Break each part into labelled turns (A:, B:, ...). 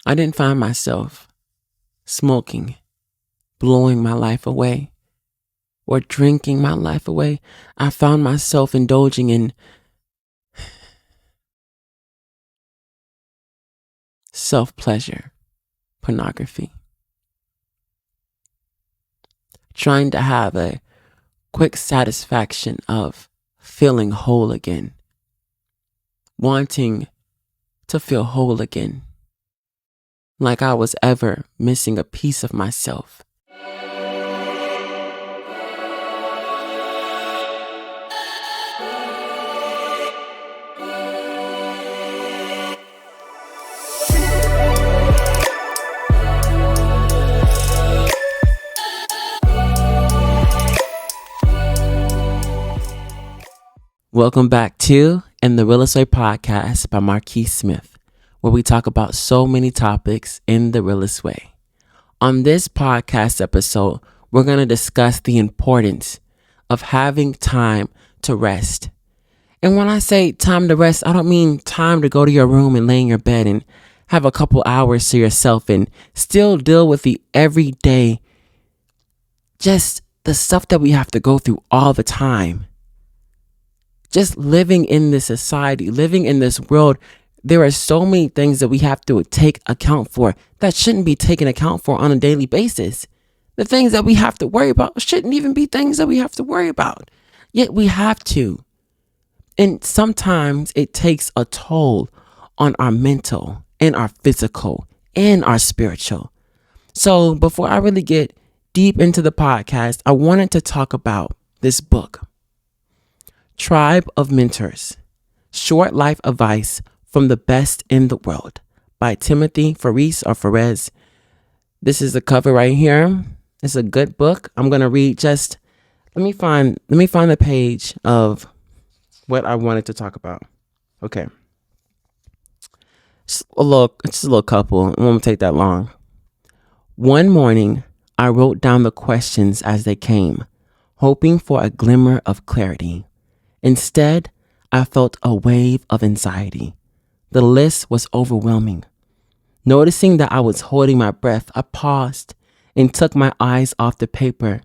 A: I didn't find myself smoking, blowing my life away, or drinking my life away. I found myself indulging in self-pleasure, pornography, trying to have a quick satisfaction of feeling whole again, wanting to feel whole again, like I was ever missing a piece of myself. Welcome back to NTheRealestWay podcast by Marqes Smith, where we talk about so many topics in the realest way. On this podcast episode, we're going to discuss the importance of having time to rest. And when I say time to rest, I don't mean time to go to your room and lay in your bed and have a couple hours to yourself and still deal with the everyday, just the stuff that we have to go through all the time. Just living in this society, living in this world, there are so many things that we have to take account for that shouldn't be taken account for on a daily basis. The things that we have to worry about shouldn't even be things that we have to worry about. Yet we have to. And sometimes it takes a toll on our mental and our physical and our spiritual. So before I really get deep into the podcast, I wanted to talk about this book, Tribe of Mentors, Short Life Advice from the Best in the World by Timothy Ferris. This is the cover right here. It's a good book. I'm going to read let me find the page of what I wanted to talk about. Okay. Just a little couple. It won't take that long. One morning, I wrote down the questions as they came, hoping for a glimmer of clarity. Instead, I felt a wave of anxiety. The list was overwhelming. Noticing that I was holding my breath, I paused and took my eyes off the paper.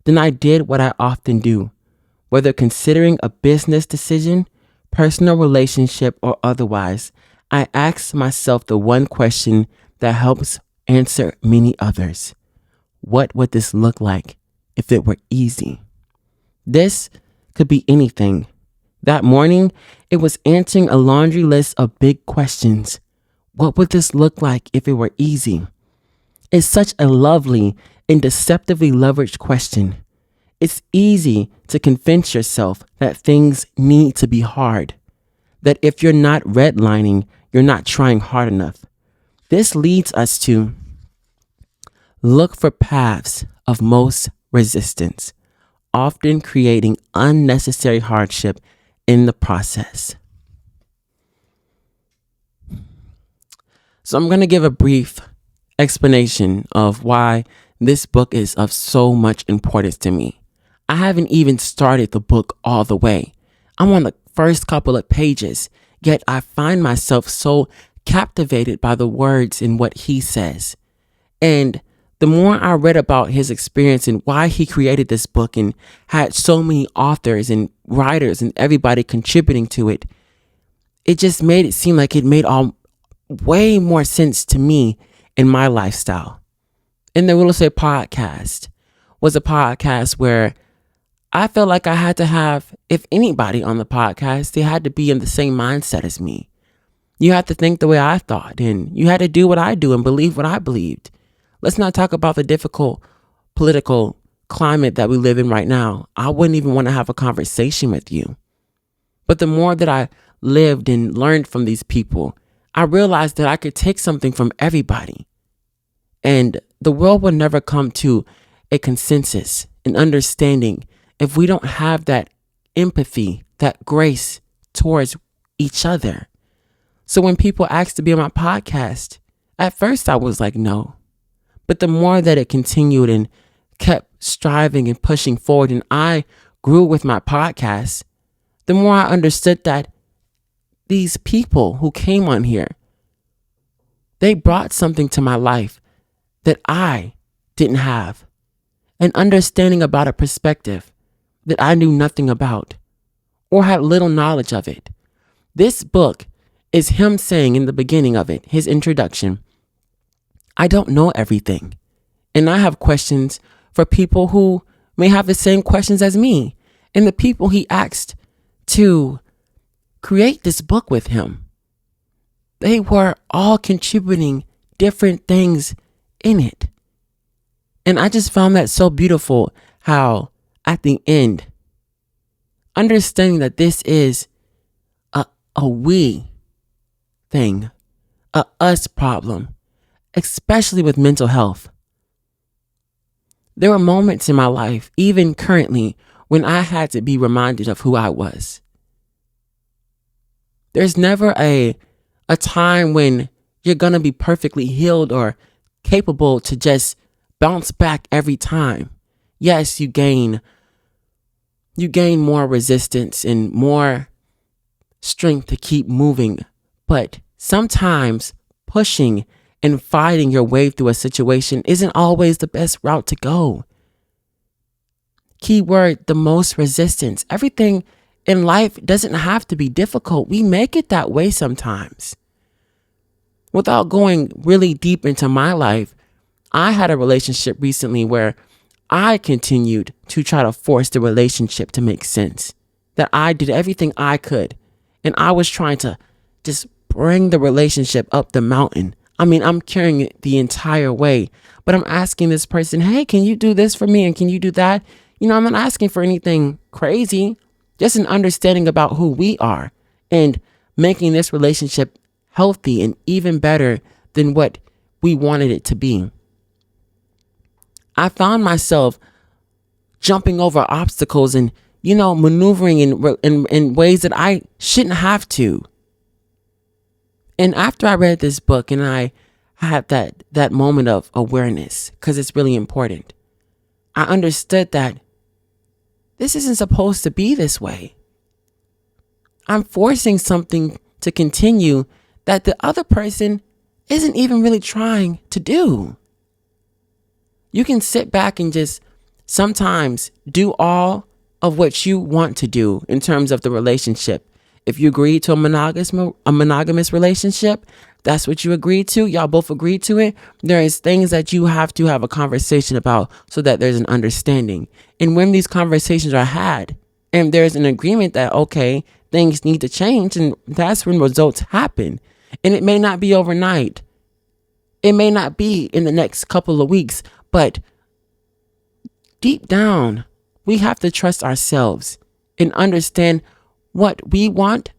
A: Then I did what I often do. Whether considering a business decision, personal relationship, or otherwise, I asked myself the one question that helps answer many others. What would this look like if it were easy? This could be anything. That morning, it was answering a laundry list of big questions. What would this look like if it were easy? It's such a lovely and deceptively leveraged question. It's easy to convince yourself that things need to be hard, that if you're not redlining, you're not trying hard enough. This leads us to look for paths of most resistance, often creating unnecessary hardship in the process. So I'm going to give a brief explanation of why this book is of so much importance to me. I haven't even started the book all the way. I'm on the first couple of pages, yet I find myself so captivated by the words in what he says. And the more I read about his experience and why he created this book and had so many authors and writers and everybody contributing to it, it just made it seem like it made way more sense to me in my lifestyle. And the NTheRealestWay podcast was a podcast where I felt like I had to have, if anybody on the podcast, they had to be in the same mindset as me. You had to think the way I thought, and you had to do what I do and believe what I believed. Let's not talk about the difficult political climate that we live in right now. I wouldn't even want to have a conversation with you. But the more that I lived and learned from these people, I realized that I could take something from everybody. And the world will never come to a consensus, an understanding, if we don't have that empathy, that grace towards each other. So when people asked to be on my podcast, at first I was like, no. But the more that it continued and kept striving and pushing forward, and I grew with my podcast, the more I understood that these people who came on here They brought something to my life that I didn't have, an understanding about a perspective that I knew nothing about or had little knowledge of it. This book is him saying in the beginning of it, his introduction, I don't know everything. And I have questions for people who may have the same questions as me. And the people he asked to create this book with him, they were all contributing different things in it. And I just found that so beautiful how at the end, understanding that this is a we thing, a us problem, especially with mental health. There were moments in my life, even currently, when I had to be reminded of who I was. There's never a time when you're going to be perfectly healed or capable to just bounce back every time. Yes, you gain more resistance and more strength to keep moving, but sometimes pushing and fighting your way through a situation isn't always the best route to go. Keyword, the most resistance. Everything in life doesn't have to be difficult. We make it that way sometimes. Without going really deep into my life, I had a relationship recently where I continued to try to force the relationship to make sense. That I did everything I could. And I was trying to just bring the relationship up the mountain. I mean, I'm carrying it the entire way. But I'm asking this person, hey, can you do this for me? And can you do that? I'm not asking for anything crazy. Just an understanding about who we are. And making this relationship healthy and even better than what we wanted it to be. I found myself jumping over obstacles and, maneuvering in ways that I shouldn't have to. And after I read this book and I had that moment of awareness, because it's really important, I understood that this isn't supposed to be this way. I'm forcing something to continue that the other person isn't even really trying to do. You can sit back and just sometimes do all of what you want to do in terms of the relationship. If you agree to a monogamous relationship, that's what you agreed to. Y'all both agreed to it. There is things that you have to have a conversation about so that there's an understanding. And when these conversations are had and there's an agreement that, okay, things need to change, and that's when results happen. And it may not be overnight. It may not be in the next couple of weeks, but deep down, we have to trust ourselves and understand what we want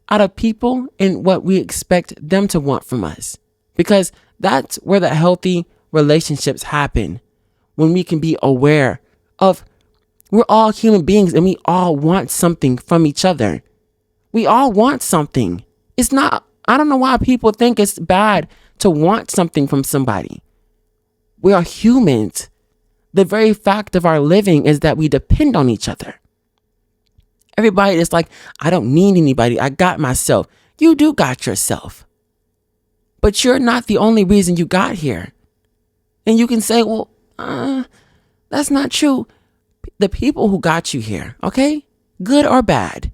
A: out of people and what we expect them to want from us. Because that's where the healthy relationships happen. When we can be aware of we're all human beings and we all want something from each other. We all want something. It's not, I don't know why people think it's bad to want something from somebody. We are humans. The very fact of our living is that we depend on each other. Everybody is like, I don't need anybody. I got myself. You do got yourself. But you're not the only reason you got here. And you can say, well, that's not true. The people who got you here, okay, good or bad,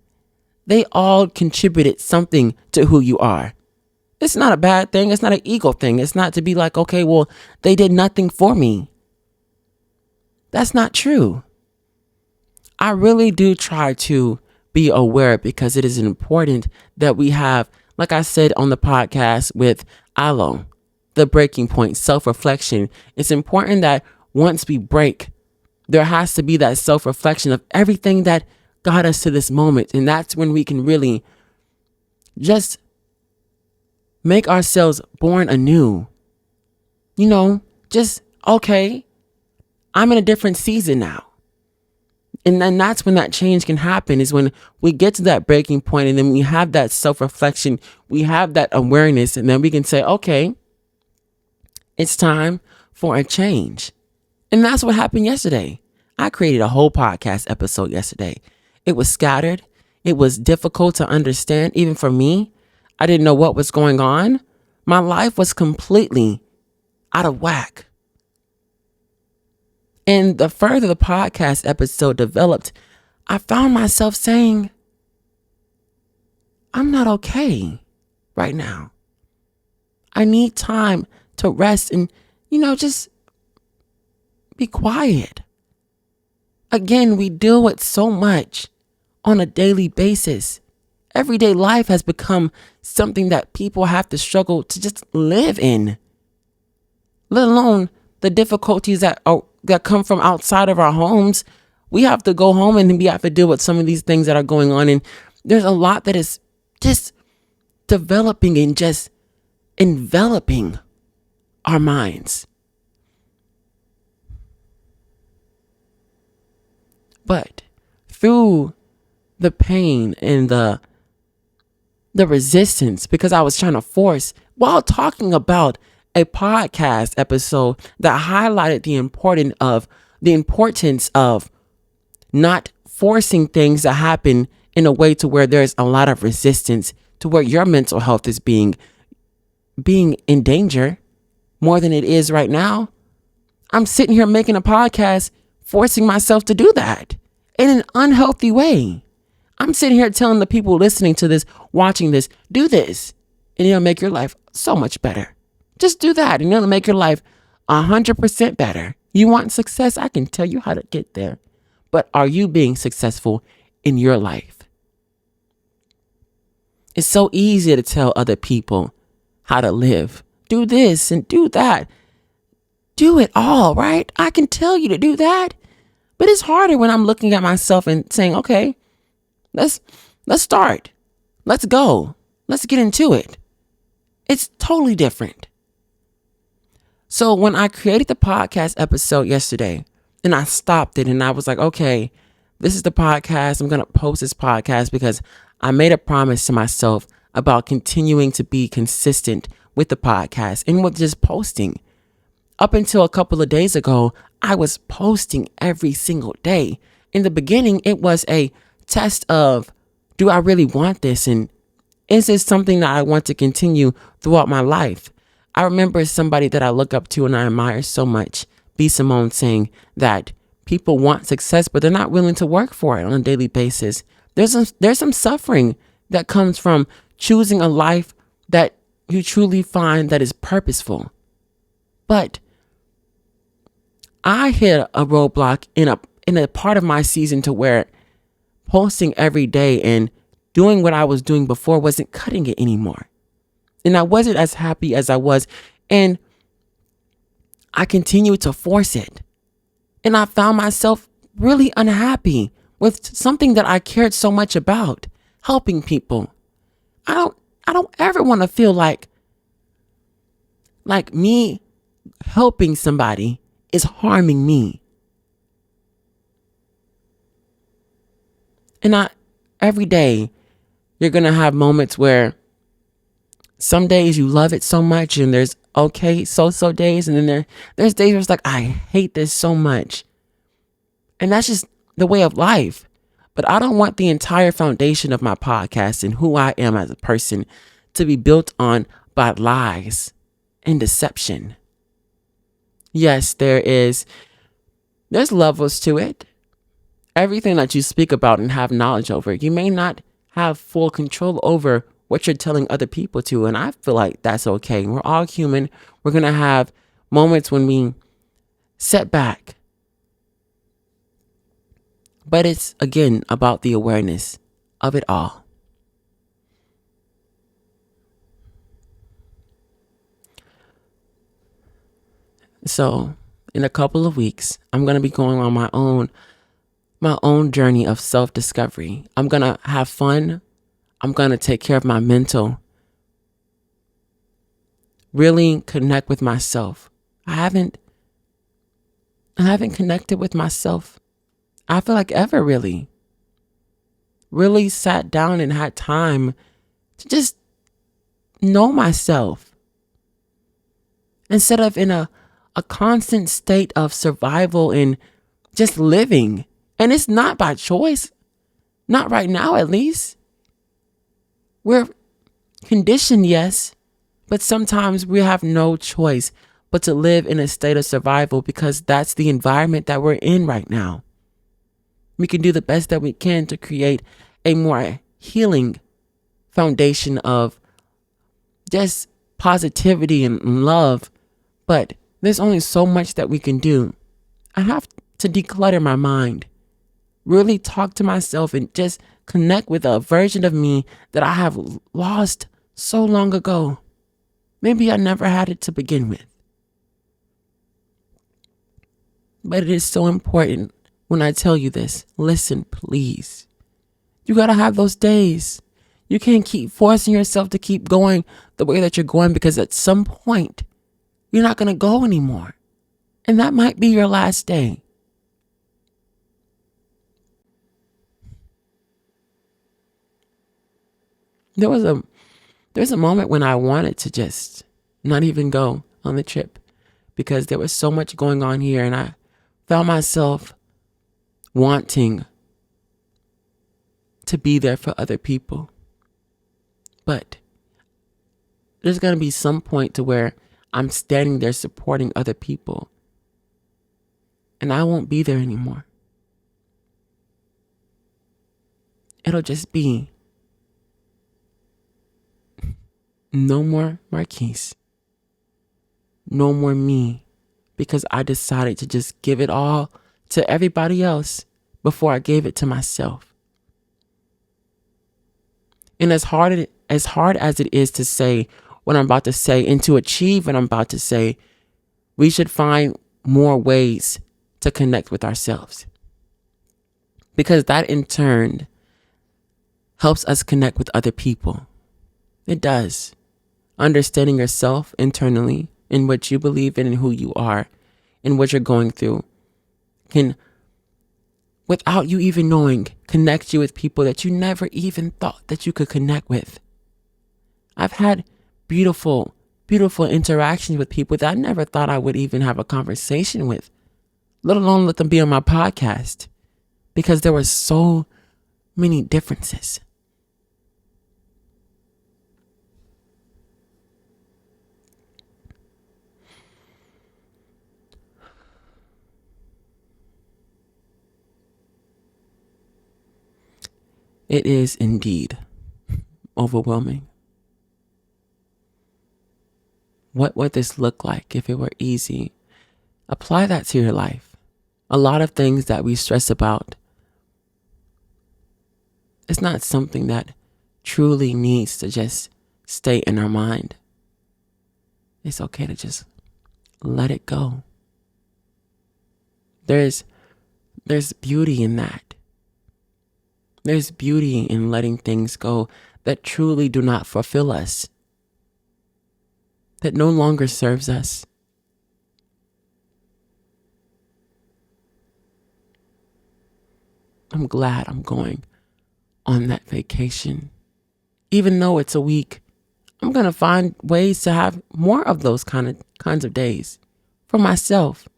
A: they all contributed something to who you are. It's not a bad thing. It's not an ego thing. It's not to be like, okay, well, they did nothing for me. That's not true. I really do try to be aware because it is important that we have, like I said on the podcast with Alo, the breaking point, self-reflection. It's important that once we break, there has to be that self-reflection of everything that got us to this moment. And that's when we can really just make ourselves born anew. Just, okay, I'm in a different season now. And then that's when that change can happen, is when we get to that breaking point and then we have that self-reflection, we have that awareness, and then we can say, okay, it's time for a change. And that's what happened yesterday. I created a whole podcast episode yesterday. It was scattered. It was difficult to understand, even for me. I didn't know what was going on. My life was completely out of whack. And the further the podcast episode developed, I found myself saying, I'm not okay right now. I need time to rest and, just be quiet. Again, we deal with so much on a daily basis. Everyday life has become something that people have to struggle to just live in, let alone the difficulties that come from outside of our homes. We have to go home and we have to deal with some of these things that are going on. And there's a lot that is just developing and just enveloping our minds. But through the pain and the resistance, because I was trying to force, while talking about a podcast episode that highlighted the importance of not forcing things to happen in a way to where there's a lot of resistance, to where your mental health is being in danger more than it is right now. I'm sitting here making a podcast, forcing myself to do that in an unhealthy way. I'm sitting here telling the people listening to this, watching this, do this, and it'll make your life so much better. Just do that, and it'll make your life 100% better. You want success? I can tell you how to get there. But are you being successful in your life? It's so easy to tell other people how to live. Do this and do that. Do it all, right? I can tell you to do that. But it's harder when I'm looking at myself and saying, okay, let's start. Let's go. Let's get into it. It's totally different. So when I created the podcast episode yesterday and I stopped it and I was like, okay, this is the podcast. I'm going to post this podcast because I made a promise to myself about continuing to be consistent with the podcast and with just posting. Up until a couple of days ago, I was posting every single day. In the beginning, it was a test of, do I really want this? And is this something that I want to continue throughout my life? I remember somebody that I look up to and I admire so much, B. Simone, saying that people want success, but they're not willing to work for it on a daily basis. There's some suffering that comes from choosing a life that you truly find that is purposeful. But I hit a roadblock in a part of my season to where posting every day and doing what I was doing before wasn't cutting it anymore. And I wasn't as happy as I was. And I continued to force it. And I found myself really unhappy with something that I cared so much about, helping people. I don't ever want to feel like me helping somebody is harming me. And every day you're going to have moments where some days you love it so much and there's okay so days, and then there's days where it's like, I hate this so much. And that's just the way of life. But I don't want the entire foundation of my podcast and who I am as a person to be built on by lies and deception. Yes, there's levels to it. Everything that you speak about and have knowledge over, you may not have full control over what you're telling other people to. And I feel like that's okay. We're all human. We're going to have moments when we set back. But it's, again, about the awareness of it all. So in a couple of weeks, I'm going to be going on my own journey of self-discovery. I'm going to have fun. I'm going to take care of my mental. Really connect with myself. I haven't connected with myself, I feel like, ever really sat down and had time to just know myself instead of in a constant state of survival and just living. And it's not by choice. Not right now, at least. We're conditioned, yes, But sometimes we have no choice but to live in a state of survival because that's the environment that we're in right now. We can do the best that we can to create a more healing foundation of just positivity and love, but there's only so much that we can do. I have to declutter my mind, really talk to myself and just connect with a version of me that I have lost so long ago. Maybe I never had it to begin with. But it is so important when I tell you this. Listen, please. You got to have those days. You can't keep forcing yourself to keep going the way that you're going, because at some point, you're not going to go anymore. And that might be your last day. There was a moment when I wanted to just not even go on the trip because there was so much going on here, and I found myself wanting to be there for other people. But there's going to be some point to where I'm standing there supporting other people, and I won't be there anymore. It'll just be no more Marqes, no more me, because I decided to just give it all to everybody else before I gave it to myself. And as hard as it is to say what I'm about to say and to achieve what I'm about to say, we should find more ways to connect with ourselves, because that in turn helps us connect with other people. It does. Understanding yourself internally and what you believe in and who you are and what you're going through can, without you even knowing, connect you with people that you never even thought that you could connect with. I've had beautiful, beautiful interactions with people that I never thought I would even have a conversation with, let alone let them be on my podcast, because there were so many differences. It is indeed overwhelming. What would this look like if it were easy? Apply that to your life. A lot of things that we stress about, it's not something that truly needs to just stay in our mind. It's okay to just let it go. There's beauty in that. There's beauty in letting things go that truly do not fulfill us, that no longer serves us. I'm glad I'm going on that vacation. Even though it's a week, I'm going to find ways to have more of those kinds of days for myself.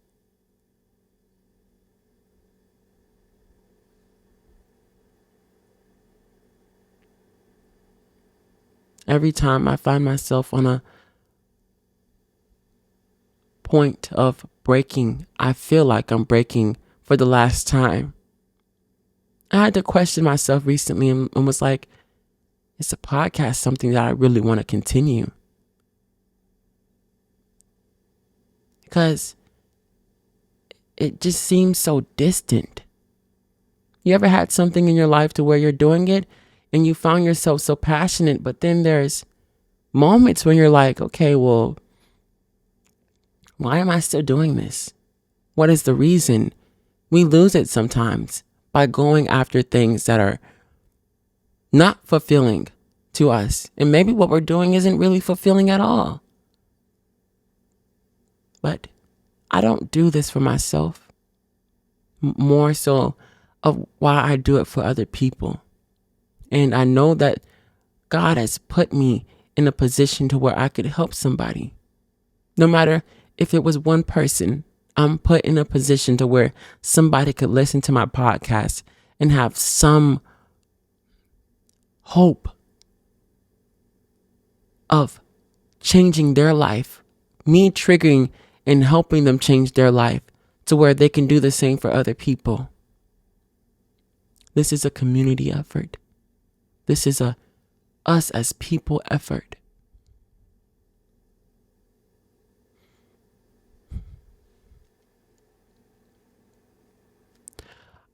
A: Every time I find myself on a point of breaking, I feel like I'm breaking for the last time. I had to question myself recently and was like, is a podcast something that I really want to continue? Because it just seems so distant. You ever had something in your life to where you're doing it and you found yourself so passionate, but then there's moments when you're like, okay, well, why am I still doing this? What is the reason? We lose it sometimes by going after things that are not fulfilling to us. And maybe what we're doing isn't really fulfilling at all. But I don't do this for myself. More so of why I do it for other people. And I know that God has put me in a position to where I could help somebody. No matter if it was one person, I'm put in a position to where somebody could listen to my podcast and have some hope of changing their life, me triggering and helping them change their life to where they can do the same for other people. This is a community effort. This is a us as people effort.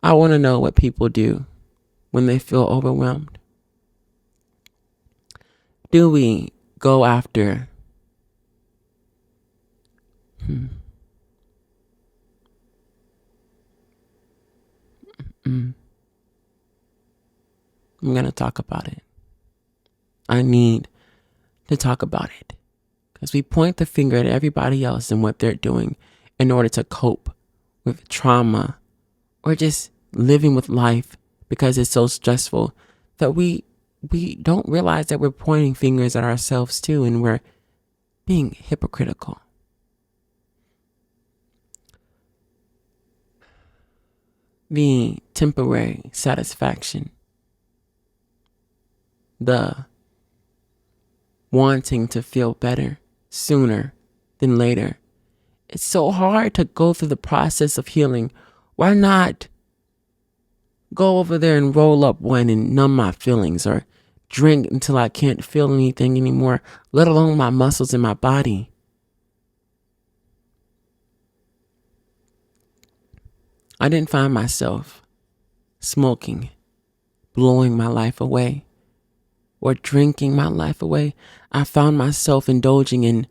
A: I want to know what people do when they feel overwhelmed. Do we go after I'm going to talk about it. I need to talk about it because we point the finger at everybody else and what they're doing in order to cope with trauma or just living with life because it's so stressful that we don't realize that we're pointing fingers at ourselves too, and we're being hypocritical. The temporary satisfaction, the wanting to feel better sooner than later. It's so hard to go through the process of healing. Why not go over there and roll up one and numb my feelings, or drink until I can't feel anything anymore, let alone my muscles in my body? I didn't find myself smoking, blowing my life away, or drinking my life away. I found myself indulging in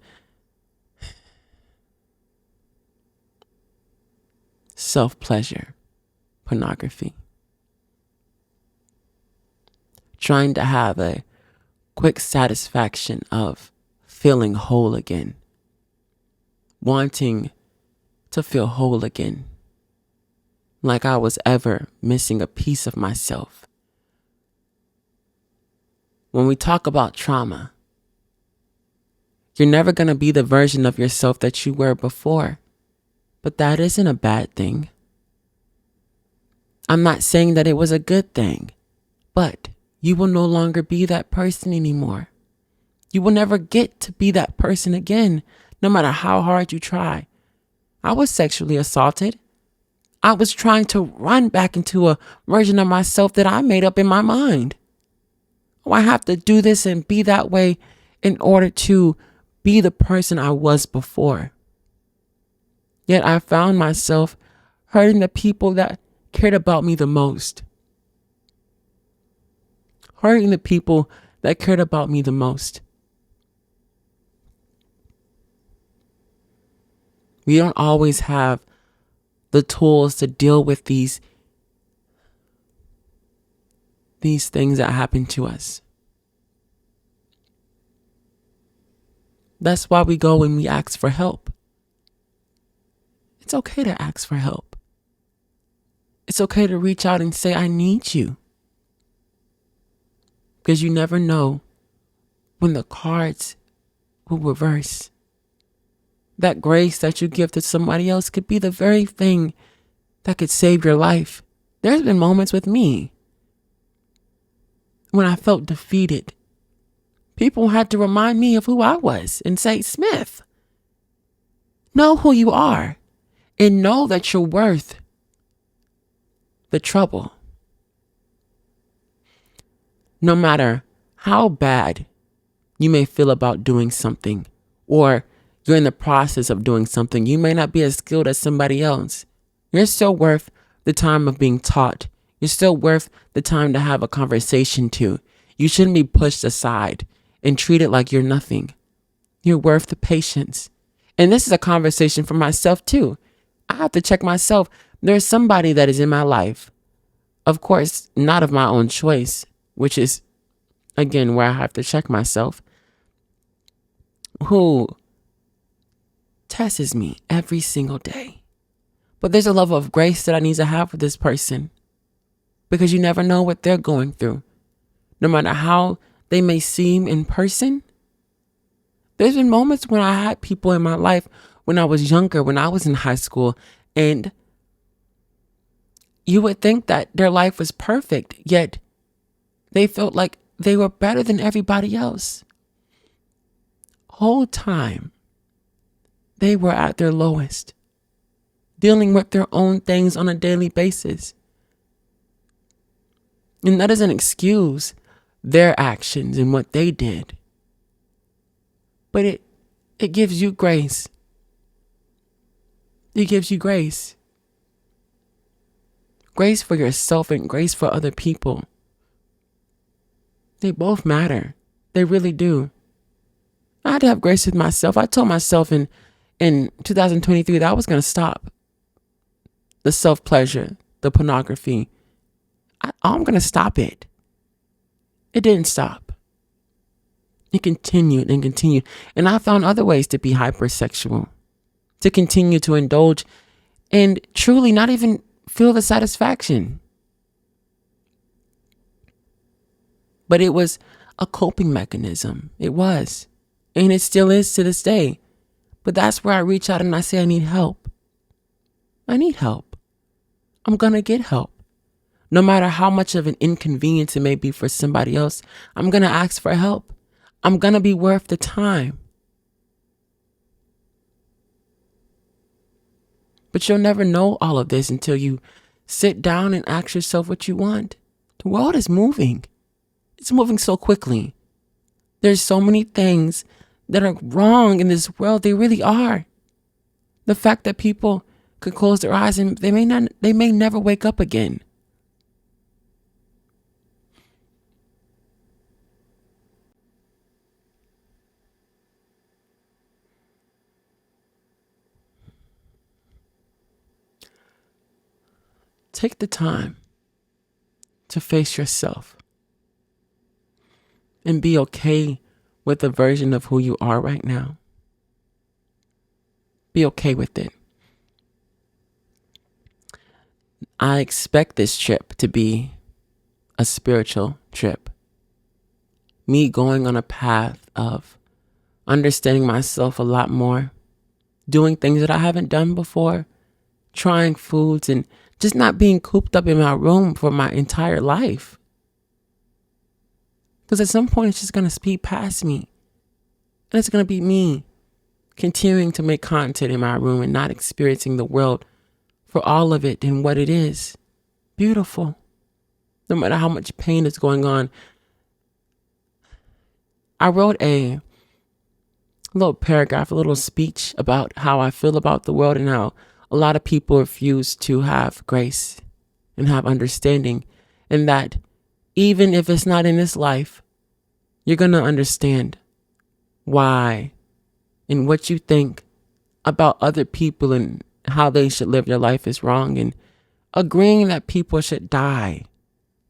A: self-pleasure, pornography, trying to have a quick satisfaction of feeling whole again, wanting to feel whole again, like I was ever missing a piece of myself. When we talk about trauma, you're never going to be the version of yourself that you were before, but that isn't a bad thing. I'm not saying that it was a good thing, but you will no longer be that person anymore. You will never get to be that person again, no matter how hard you try. I was sexually assaulted. I was trying to run back into a version of myself that I made up in my mind. Oh, I have to do this and be that way in order to be the person I was before. Yet I found myself hurting the people that cared about me the most. Hurting the people that cared about me the most. We don't always have the tools to deal with these things that happen to us. That's why we go and we ask for help. It's okay to ask for help. It's okay to reach out and say, I need you. Because you never know when the cards will reverse. That grace that you give to somebody else could be the very thing that could save your life. There's been moments with me when I felt defeated. People had to remind me of who I was and say, Smith, know who you are and know that you're worth the trouble. No matter how bad you may feel about doing something, or you're in the process of doing something, you may not be as skilled as somebody else. You're still worth the time of being taught. You're still worth the time to have a conversation to. You shouldn't be pushed aside and treated like you're nothing. You're worth the patience. And this is a conversation for myself too. I have to check myself. There's somebody that is in my life, of course, not of my own choice, which is, again, where I have to check myself, who tests me every single day. But there's a level of grace that I need to have with this person, because you never know what they're going through. No matter how they may seem in person, there's been moments when I had people in my life when I was younger, when I was in high school, and you would think that their life was perfect, yet they felt like they were better than everybody else. whole time they were at their lowest, dealing with their own things on a daily basis. And that doesn't excuse their actions and what they did. But it gives you grace. It gives you grace. Grace for yourself and grace for other people. They both matter. They really do. I had to have grace with myself. I told myself in 2023 that I was going to stop the self-pleasure, the pornography. I'm going to stop it. It didn't stop. It continued and continued. And I found other ways to be hypersexual, to continue to indulge and truly not even feel the satisfaction. But it was a coping mechanism. It was. And it still is to this day. But that's where I reach out and I say, I need help. I need help. I'm going to get help. No matter how much of an inconvenience it may be for somebody else, I'm going to ask for help. I'm going to be worth the time. But you'll never know all of this until you sit down and ask yourself what you want. The world is moving. It's moving so quickly. There's so many things that are wrong in this world. They really are. The fact that people could close their eyes and they may never wake up again. Take the time to face yourself and be okay with the version of who you are right now. Be okay with it. I expect this trip to be a spiritual trip. Me going on a path of understanding myself a lot more, doing things that I haven't done before, trying foods and just not being cooped up in my room for my entire life. Because at some point it's just going to speed past me. And it's going to be me continuing to make content in my room and not experiencing the world for all of it and what it is. Beautiful. No matter how much pain is going on. I wrote a little paragraph, a little speech about how I feel about the world and how a lot of people refuse to have grace and have understanding. And that even if it's not in this life, you're going to understand why and what you think about other people and how they should live their life is wrong. And agreeing that people should die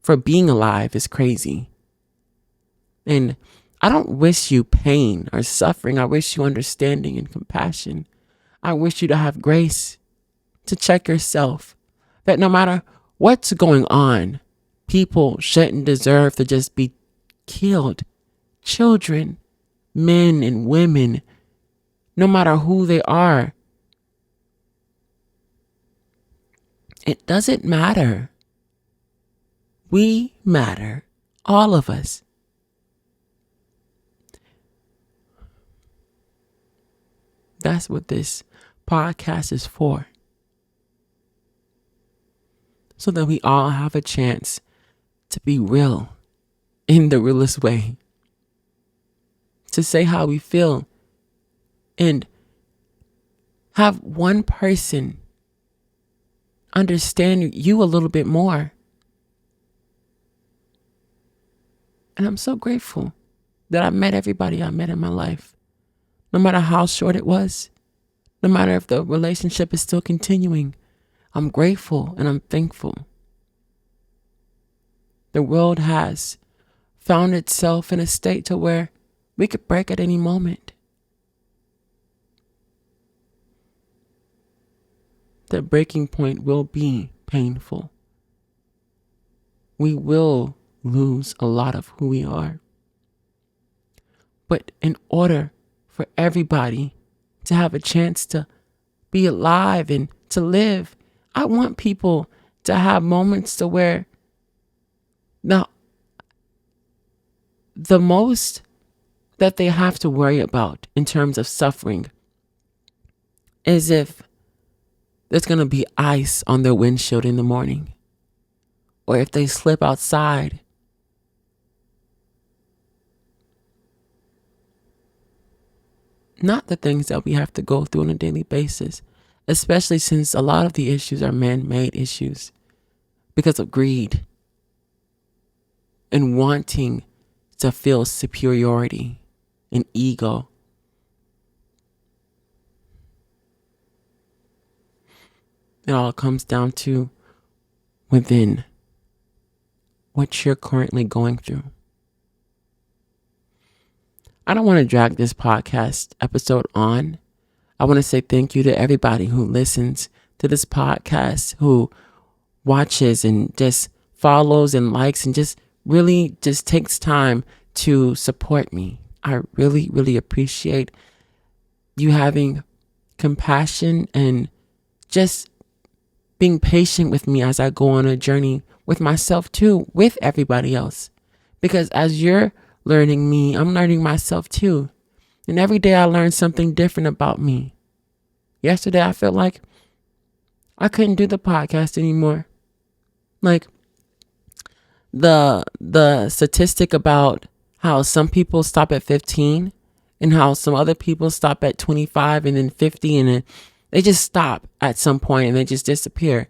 A: for being alive is crazy. And I don't wish you pain or suffering. I wish you understanding and compassion. I wish you to have grace to check yourself. That no matter what's going on, people shouldn't deserve to just be killed. Children, men and women, no matter who they are. It doesn't matter. We matter. All of us. That's what this podcast is for. So that we all have a chance to be real in the realest way. To say how we feel. And have one person understand you a little bit more. And I'm so grateful that I met everybody I met in my life. No matter how short it was. No matter if the relationship is still continuing. I'm grateful and I'm thankful. The world has found itself in a state to where we could break at any moment. The breaking point will be painful. We will lose a lot of who we are. But in order for everybody to have a chance to be alive and to live, I want people to have moments to where the most that they have to worry about in terms of suffering is if there's going to be ice on their windshield in the morning, or if they slip outside. Not the things that we have to go through on a daily basis, especially since a lot of the issues are man-made issues because of greed and wanting to feel superiority and ego. It all comes down to within what you're currently going through. I don't want to drag this podcast episode on. I want to say thank you to everybody who listens to this podcast, who watches and just follows and likes and just really just takes time to support me. I really, really appreciate you having compassion and just being patient with me as I go on a journey with myself too, with everybody else. Because as you're learning me, I'm learning myself too. And every day I learn something different about me. Yesterday I felt like I couldn't do the podcast anymore. Like the statistic about how some people stop at 15 and how some other people stop at 25 and then 50 and then they just stop at some point and they just disappear.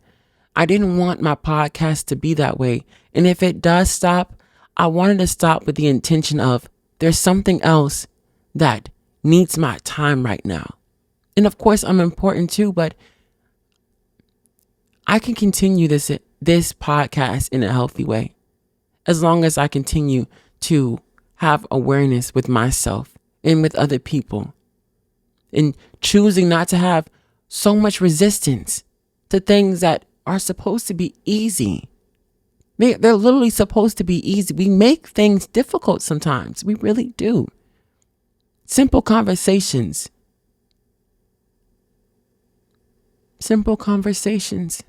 A: I didn't want my podcast to be that way. And if it does stop, I wanted to stop with the intention of there's something else that needs my time right now. And of course, I'm important too, but I can continue this podcast in a healthy way as long as I continue to have awareness with myself and with other people and choosing not to have so much resistance to things that are supposed to be easy. They're literally supposed to be easy. We make things difficult sometimes. We really do. Simple conversations. Simple conversations.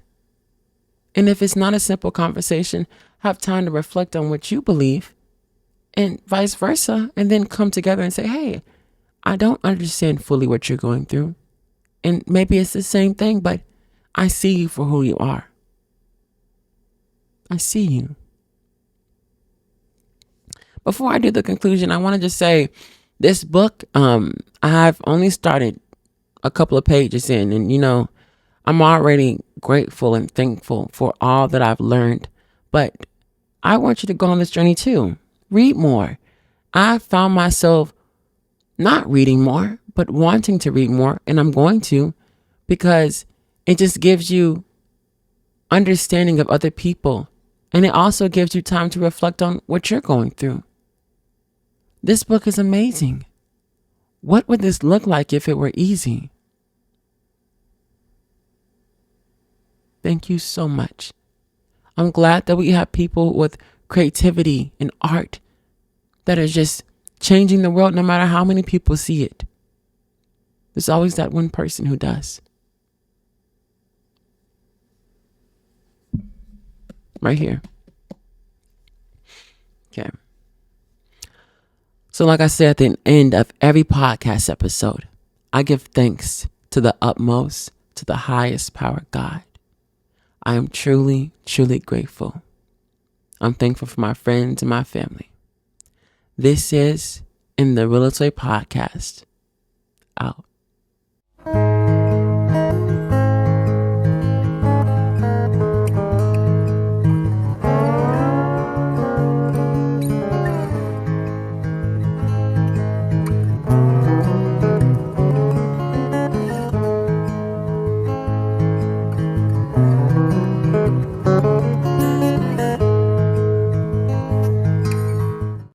A: And if it's not a simple conversation, have time to reflect on what you believe and vice versa. And then come together and say, hey, I don't understand fully what you're going through. And maybe it's the same thing, but I see you for who you are. I see you. Before I do the conclusion, I want to just say this book, I've only started a couple of pages in, and I'm already grateful and thankful for all that I've learned. But I want you to go on this journey too. Read more. I found myself not reading more, but wanting to read more. And I'm going to, because it just gives you understanding of other people. And it also gives you time to reflect on what you're going through. This book is amazing. What would this look like if it were easy? Thank you so much. I'm glad that we have people with creativity and art that are just changing the world no matter how many people see it. There's always that one person who does. Right here. Okay. So like I said at the end of every podcast episode, I give thanks to the utmost, to the highest power, God. I am truly, truly grateful. I'm thankful for my friends and my family. This is In the Realest Way podcast. Out.